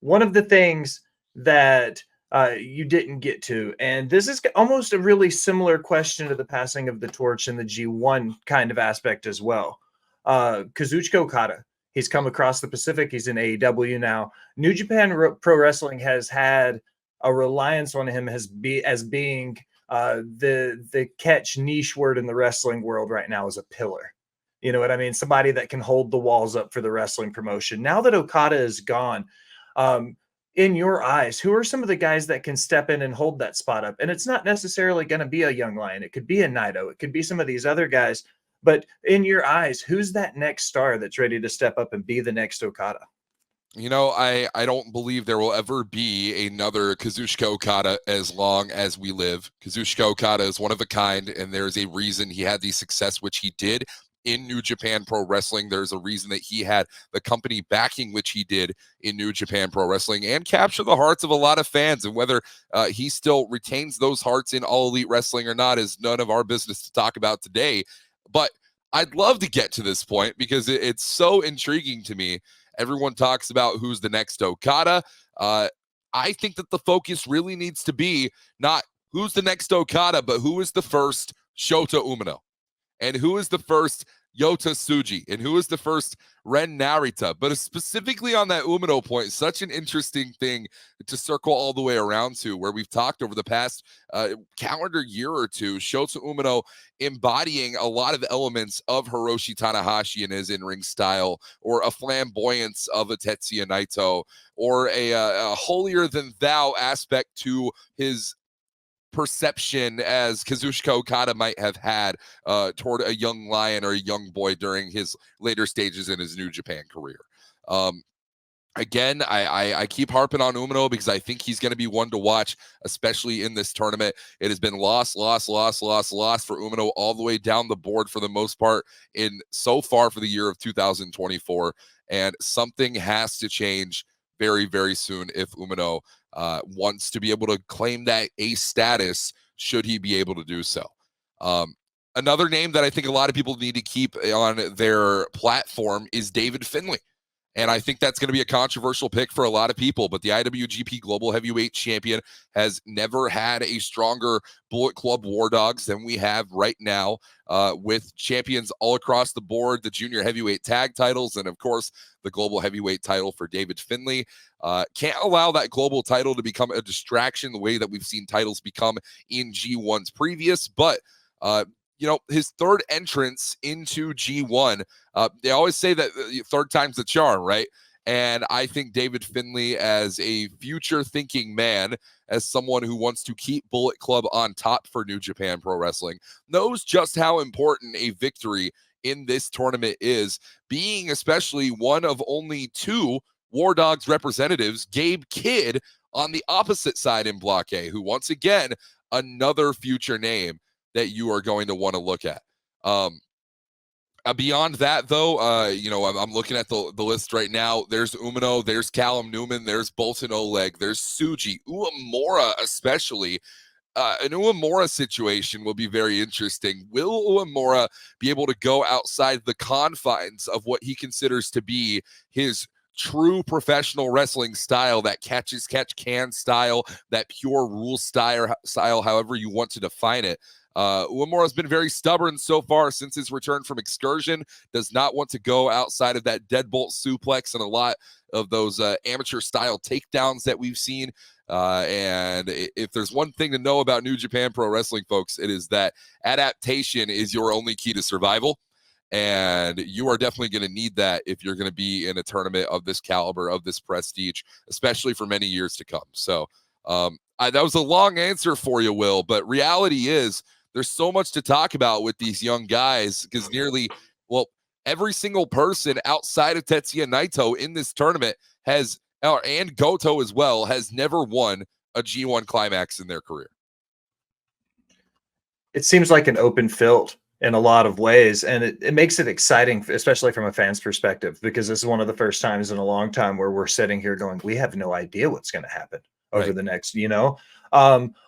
one of the things that you didn't get to, and this is almost a really similar question to the passing of the torch in the G1 kind of aspect as well. Kazuchika Okada, he's come across the Pacific. He's in AEW now. New Japan Pro Wrestling has had a reliance on him as being the catch niche word in the wrestling world right now is a pillar. You know what I mean? Somebody that can hold the walls up for the wrestling promotion. Now that Okada is gone, in your eyes, who are some of the guys that can step in and hold that spot up? And it's not necessarily going to be a Young Lion. It could be a Naito. It could be some of these other guys. But in your eyes, who's that next star that's ready to step up and be the next Okada? You know, I don't believe there will ever be another Kazuchika Okada as long as we live. Kazuchika Okada is one of a kind, and there's a reason he had the success which he did in New Japan Pro Wrestling. There's a reason that he had the company backing which he did in New Japan Pro Wrestling and capture the hearts of a lot of fans. And whether he still retains those hearts in All Elite Wrestling or not is none of our business to talk about today. But I'd love to get to this point because it's so intriguing to me. Everyone talks about who's the next Okada. I think that the focus really needs to be not who's the next Okada, but who is the first Shota Umino, and who is the first Yota Tsuji, and who is the first Ren Narita. But specifically on that Umino point, such an interesting thing to circle all the way around to, where we've talked over the past calendar year or two, Shota Umino embodying a lot of elements of Hiroshi Tanahashi in his in-ring style, or a flamboyance of a Tetsuya Naito, or a holier-than-thou aspect to his perception as Kazuchika Okada might have had toward a young lion or a young boy during his later stages in his New Japan career. Again, I keep harping on Umino because I think he's going to be one to watch, especially in this tournament. It has been loss for Umino all the way down the board for the most part in so far for the year of 2024. And something has to change very, very soon if Umino wants to be able to claim that ace status, should he be able to do so. Another name that I think a lot of people need to keep on their platform is David Finlay. And I think that's going to be a controversial pick for a lot of people, but the IWGP Global Heavyweight Champion has never had a stronger Bullet Club War Dogs than we have right now, with champions all across the board, the junior heavyweight tag titles, and of course, the global heavyweight title for David Finlay. Can't allow that global title to become a distraction the way that we've seen titles become in G1's previous, but you know, his third entrance into G1, they always say that third time's the charm, right? And I think David Finlay, as a future-thinking man, as someone who wants to keep Bullet Club on top for New Japan Pro Wrestling, knows just how important a victory in this tournament is, being especially one of only two War Dogs representatives, Gabe Kidd, on the opposite side in Block A, who, once again, another future name that you are going to want to look at. Beyond that, though, you know, I'm looking at the list right now. There's Umino, there's Callum Newman, there's Bolton Oleg, there's Tsuji, Uemura especially. An Uemura situation will be very interesting. Will Uemura be able to go outside the confines of what he considers to be his true professional wrestling style, that catch can style, that pure rule style, however you want to define it? Uemura has been very stubborn so far since his return from excursion, does not want to go outside of that deadbolt suplex and a lot of those amateur style takedowns that we've seen. And if there's one thing to know about New Japan Pro Wrestling, folks, it is that adaptation is your only key to survival. And you are definitely going to need that if you're going to be in a tournament of this caliber, of this prestige, especially for many years to come. So that was a long answer for you, Will, but reality is there's so much to talk about with these young guys, because every single person outside of Tetsuya Naito in this tournament and Goto as well, has never won a G1 Climax in their career. It seems like an open field in a lot of ways, and it makes it exciting, especially from a fan's perspective, because this is one of the first times in a long time where we're sitting here going, we have no idea what's going to happen over the next, you know.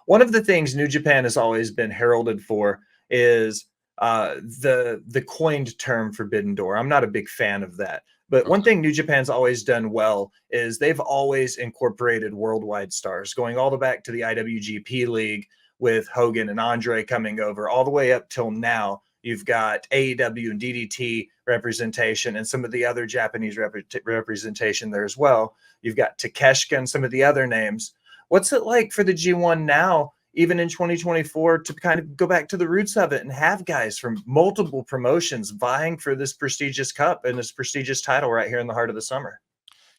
One of the things New Japan has always been heralded for is the coined term Forbidden Door. I'm not a big fan of that, But one thing New Japan's always done well is they've always incorporated worldwide stars, going all the back to the IWGP League with Hogan and Andre coming over, all the way up till now. You've got AEW and DDT representation and some of the other Japanese representation there as well. You've got Takeshita and some of the other names. What's it like for the G1 now, even in 2024, to kind of go back to the roots of it and have guys from multiple promotions vying for this prestigious cup and this prestigious title right here in the heart of the summer?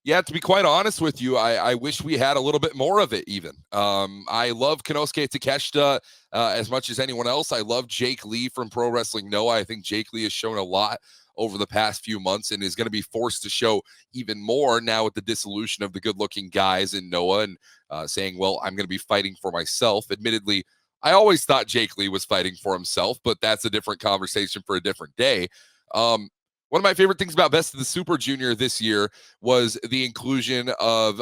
Yeah, to be quite honest with you, I wish we had a little bit more of it even. I love Konosuke Takeshita as much as anyone else. I love Jake Lee from Pro Wrestling Noah. I think Jake Lee has shown a lot over the past few months and is going to be forced to show even more now with the dissolution of the good-looking guys in Noah and saying, well, I'm going to be fighting for myself. Admittedly, I always thought Jake Lee was fighting for himself, but that's a different conversation for a different day. One of my favorite things about Best of the Super Junior this year was the inclusion of,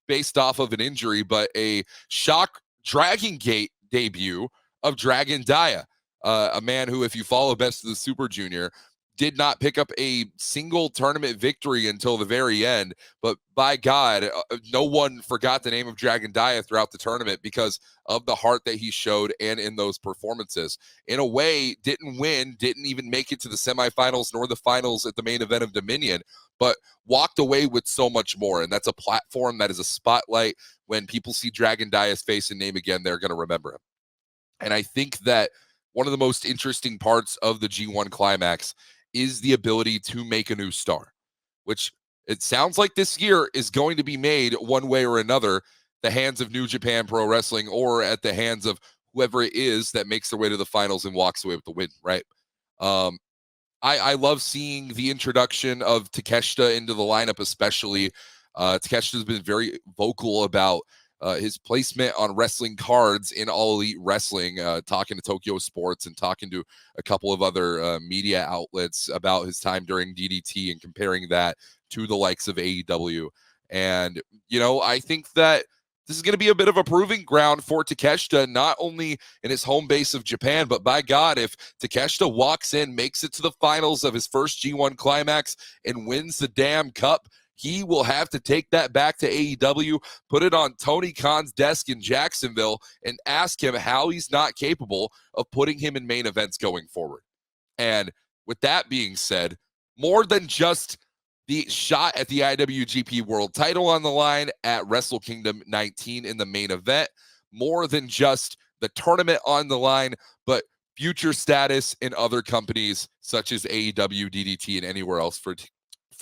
based off of an injury, but a shock Dragon Gate debut of Dragon Dia, a man who, if you follow Best of the Super Junior, did not pick up a single tournament victory until the very end. But by God, no one forgot the name of Dragon Dia throughout the tournament because of the heart that he showed and in those performances. In a way, didn't win, didn't even make it to the semifinals nor the finals at the main event of Dominion, but walked away with so much more. And that's a platform, that is a spotlight. When people see Dragon Dia's face and name again, they're going to remember him. And I think that one of the most interesting parts of the G1 Climax is the ability to make a new star, which it sounds like this year is going to be made one way or another, the hands of New Japan Pro Wrestling or at the hands of whoever it is that makes their way to the finals and walks away with the win, right? I love seeing the introduction of Takeshita into the lineup, especially. Takeshita has been very vocal about his placement on wrestling cards in All Elite Wrestling, talking to Tokyo Sports and talking to a couple of other media outlets about his time during DDT and comparing that to the likes of AEW. And, I think that this is going to be a bit of a proving ground for Takeshita, not only in his home base of Japan, but by God, if Takeshita walks in, makes it to the finals of his first G1 Climax and wins the damn cup, he will have to take that back to AEW, put it on Tony Khan's desk in Jacksonville, and ask him how he's not capable of putting him in main events going forward. And with that being said, more than just the shot at the IWGP World title on the line at Wrestle Kingdom 19 in the main event, more than just the tournament on the line, but future status in other companies such as AEW, DDT, and anywhere else for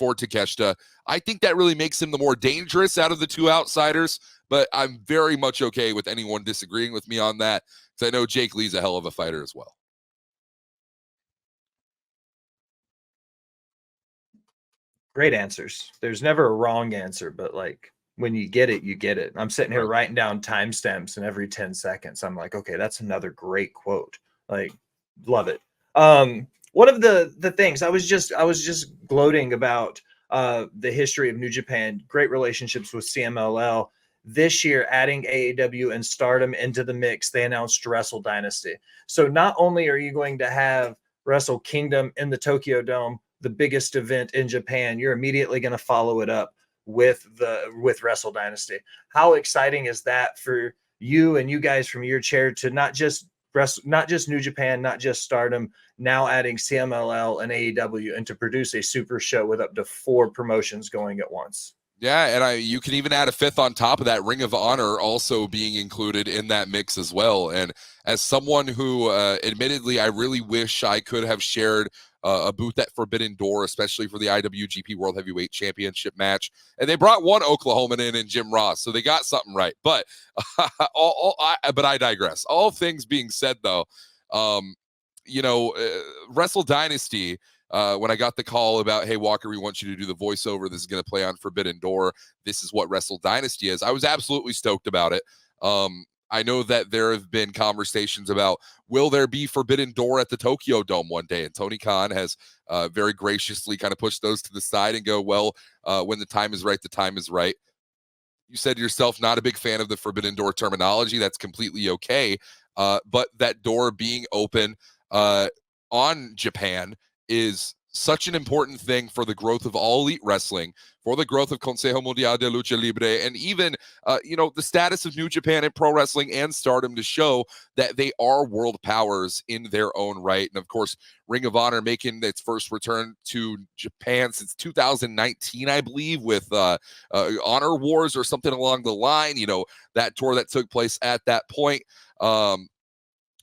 Takeshita. I think that really makes him the more dangerous out of the two outsiders, but I'm very much okay with anyone disagreeing with me on that because I know Jake Lee's a hell of a fighter as well. Great answers. There's never a wrong answer, but like when you get it, you get it. I'm sitting here writing down timestamps, and every 10 seconds, I'm like, okay, that's another great quote. Like, love it. One of the things I was just gloating about the history of New Japan, great relationships with CMLL. This year, adding AEW and Stardom into the mix, they announced Wrestle Dynasty. So not only are you going to have Wrestle Kingdom in the Tokyo Dome, the biggest event in Japan, you're immediately going to follow it up with Wrestle Dynasty. How exciting is that for you and you guys from your chair to not just New Japan, not just Stardom, now adding CMLL and AEW, and to produce a super show with up to 4 promotions going at once? Yeah, and you can even add a fifth on top of that, Ring of Honor also being included in that mix as well. And as someone who, admittedly, I really wish I could have shared a booth at Forbidden Door, especially for the IWGP World Heavyweight Championship match. And they brought one Oklahoman in Jim Ross, so they got something right. But but I digress. All things being said, though, Wrestle Dynasty, when I got the call about, hey, Walker, we want you to do the voiceover. This is going to play on Forbidden Door. This is what Wrestle Dynasty is. I was absolutely stoked about it. I know that there have been conversations about, will there be Forbidden Door at the Tokyo Dome one day? And Tony Khan has very graciously kind of pushed those to the side and go, well, when the time is right, the time is right. You said yourself, not a big fan of the Forbidden Door terminology. That's completely okay. But that door being open on Japan is such an important thing for the growth of all elite wrestling, for the growth of Consejo Mundial de Lucha Libre, and even, the status of New Japan and pro wrestling and Stardom to show that they are world powers in their own right. And of course, Ring of Honor making its first return to Japan since 2019, I believe, with Honor Wars or something along the line, that tour that took place at that point.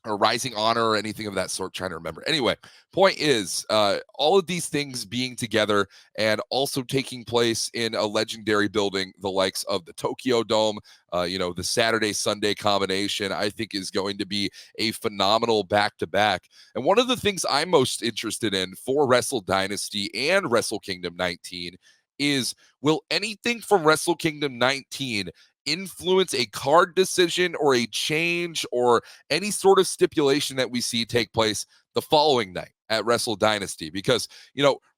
Or Rising Honor or anything of that sort, trying to remember. Anyway, point is, all of these things being together and also taking place in a legendary building, the likes of the Tokyo Dome, the Saturday-Sunday combination, I think is going to be a phenomenal back-to-back. And one of the things I'm most interested in for Wrestle Dynasty and Wrestle Kingdom 19 is, will anything from Wrestle Kingdom 19 influence a card decision or a change or any sort of stipulation that we see take place the following night at Wrestle Dynasty? Because,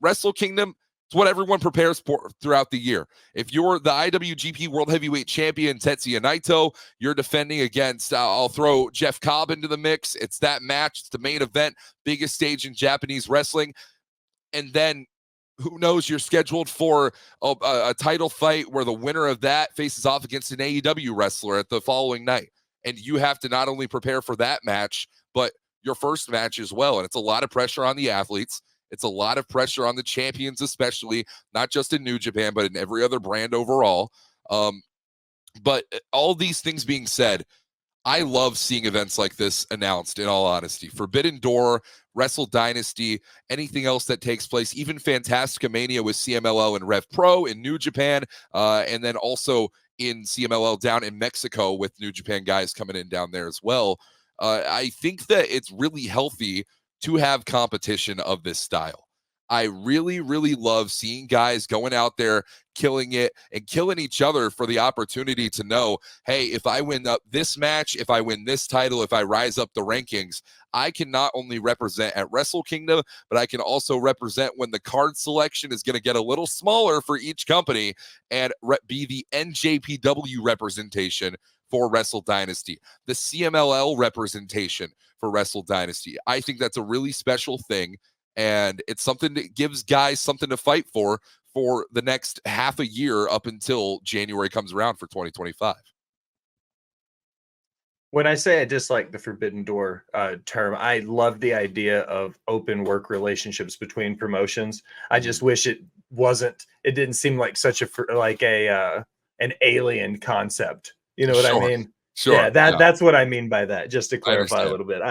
Wrestle Kingdom, it's what everyone prepares for throughout the year. If you're the IWGP World Heavyweight Champion Tetsuya Naito, you're defending against, I'll throw Jeff Cobb into the mix. It's that match. It's the main event, biggest stage in Japanese wrestling. And then who knows, you're scheduled for a title fight where the winner of that faces off against an AEW wrestler at the following night. And you have to not only prepare for that match, but your first match as well. And it's a lot of pressure on the athletes. It's a lot of pressure on the champions, especially, not just in New Japan, but in every other brand overall. But all these things being said, I love seeing events like this announced, in all honesty. Forbidden Door, Wrestle Dynasty, anything else that takes place, even Fantastica Mania with CMLL and Rev Pro in New Japan, and then also in CMLL down in Mexico with New Japan guys coming in down there as well. I think that it's really healthy to have competition of this style. I really, really love seeing guys going out there, killing it, and killing each other for the opportunity to know, hey, if I win up this match, if I win this title, if I rise up the rankings, I can not only represent at Wrestle Kingdom, but I can also represent when the card selection is going to get a little smaller for each company and be the NJPW representation for Wrestle Dynasty, the CMLL representation for Wrestle Dynasty. I think that's a really special thing. And it's something that gives guys something to fight for the next half a year up until January comes around for 2025. When I say I dislike the Forbidden Door term, I love the idea of open work relationships between promotions. I just wish it didn't seem like such an alien concept. You know what I mean? Sure. Yeah, that's what I mean by that, just to clarify a little bit.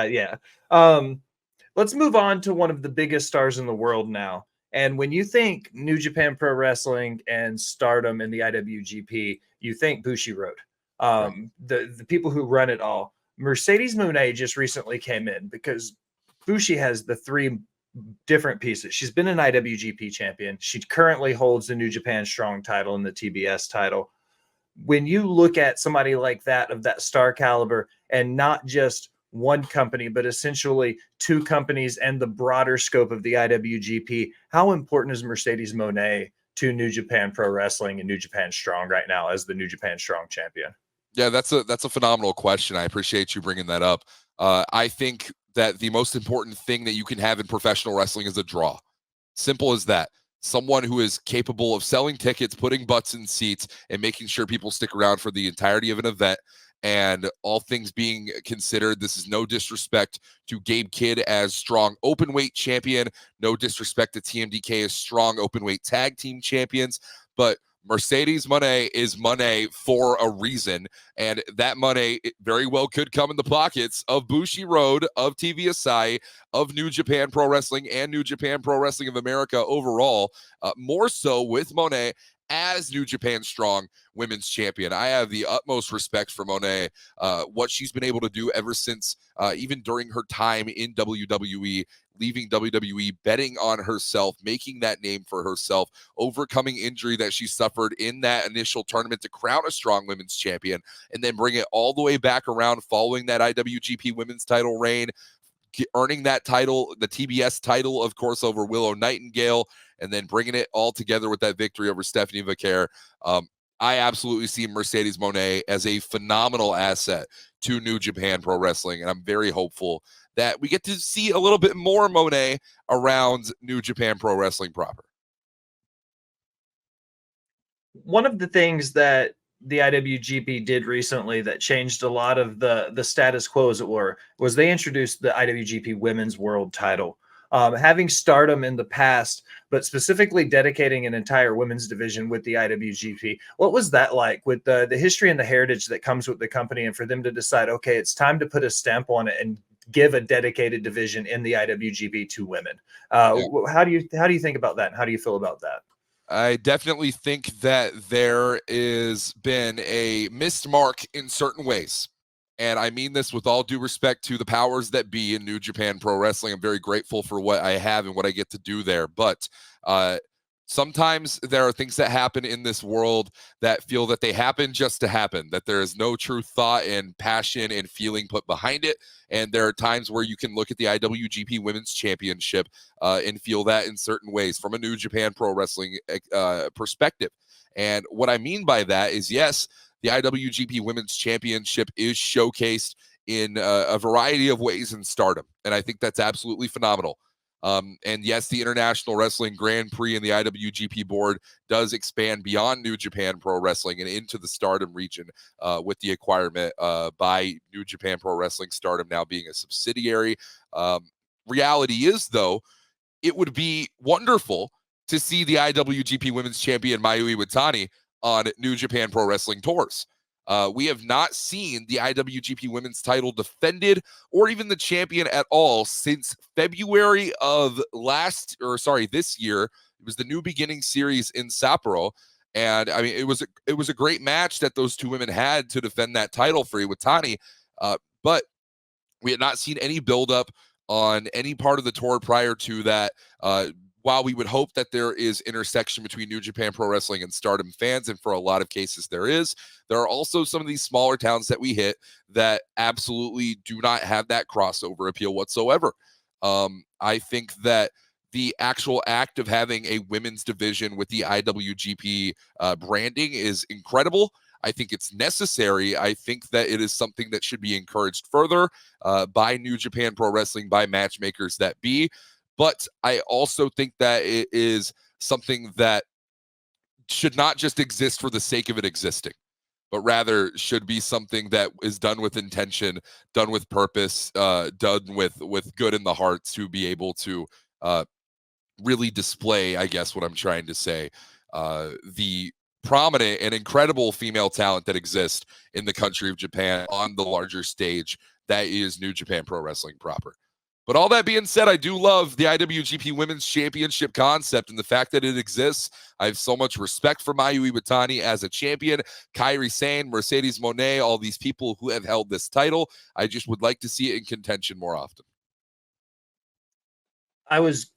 Let's move on to one of the biggest stars in the world now. And when you think New Japan Pro Wrestling and Stardom and the IWGP, you think Bushiroad. The people who run it all. Mercedes Mone just recently came in because Bushi has the three different pieces. She's been an IWGP champion. She currently holds the New Japan Strong title and the TBS title. When you look at somebody like that, of that star caliber, and not just one company, but essentially two companies and the broader scope of the IWGP, how important is Mercedes Mone to New Japan Pro Wrestling and New Japan Strong right now as the New Japan Strong champion? Yeah, that's a phenomenal question. I appreciate you bringing that up. I think that the most important thing that you can have in professional wrestling is a draw. Simple as that. Someone who is capable of selling tickets, putting butts in seats, and making sure people stick around for the entirety of an event. And all things being considered, this is no disrespect to Gabe Kidd as strong open weight champion, no disrespect to TMDK as strong open weight tag team champions, but Mercedes Mone is Mone for a reason, and that money very well could come in the pockets of Bushiroad, of TV Asai, of New Japan Pro Wrestling, and New Japan Pro Wrestling of America overall, more so with Mone as New Japan Strong Women's Champion. I have the utmost respect for Mone, what she's been able to do ever since, even during her time in WWE, leaving WWE, betting on herself, making that name for herself, overcoming injury that she suffered in that initial tournament to crown a strong women's champion, and then bring it all the way back around following that IWGP women's title reign, earning that title, the TBS title, of course, over Willow Nightingale, and then bringing it all together with that victory over Stephanie Vaquer. I absolutely see Mercedes Mone as a phenomenal asset to New Japan Pro Wrestling, and I'm very hopeful that we get to see a little bit more Mone around New Japan Pro Wrestling proper. One of the things that the IWGP did recently that changed a lot of the status quo, as it were, was they introduced the IWGP Women's World Title. Having Stardom in the past, but specifically dedicating an entire women's division with the IWGP. What was that like with the history and the heritage that comes with the company, and for them to decide, okay, it's time to put a stamp on it and give a dedicated division in the IWGP to women? How do you think about that? And how do you feel about that? I definitely think that there is been a missed mark in certain ways. And I mean this with all due respect to the powers that be in New Japan Pro Wrestling. I'm very grateful for what I have and what I get to do there. But sometimes there are things that happen in this world that feel that they happen just to happen, that there is no true thought and passion and feeling put behind it. And there are times where you can look at the IWGP Women's Championship and feel that in certain ways from a New Japan Pro Wrestling perspective. And what I mean by that is, yes, the IWGP Women's Championship is showcased in a variety of ways in Stardom. And I think that's absolutely phenomenal. And yes, the International Wrestling Grand Prix and the IWGP board does expand beyond New Japan Pro Wrestling and into the Stardom region with the acquirement by New Japan Pro Wrestling, Stardom now being a subsidiary. Reality is, though, it would be wonderful to see the IWGP Women's Champion Mayu Iwatani on New Japan Pro Wrestling tours. We have not seen the IWGP Women's title defended or even the champion at all since February of this year. It was the New Beginning series in Sapporo. And I mean, it was a great match that those two women had to defend that title for Iwatani. But we had not seen any buildup on any part of the tour prior to that. While we would hope that there is intersection between New Japan Pro Wrestling and Stardom fans, and for a lot of cases there are also some of these smaller towns that we hit that absolutely do not have that crossover appeal whatsoever. I think that the actual act of having a women's division with the IWGP branding is incredible. I think it's necessary. I think that it is something that should be encouraged further by New Japan Pro Wrestling, by matchmakers that be. But I also think that it is something that should not just exist for the sake of it existing, but rather should be something that is done with intention, done with purpose, done with good in the heart to be able to really display, I guess what I'm trying to say, the prominent and incredible female talent that exists in the country of Japan on the larger stage that is New Japan Pro Wrestling proper. But all that being said, I do love the IWGP Women's Championship concept and the fact that it exists. I have so much respect for Mayu Iwatani as a champion, Kairi Sane, Mercedes Moné, all these people who have held this title. I just would like to see it in contention more often. I was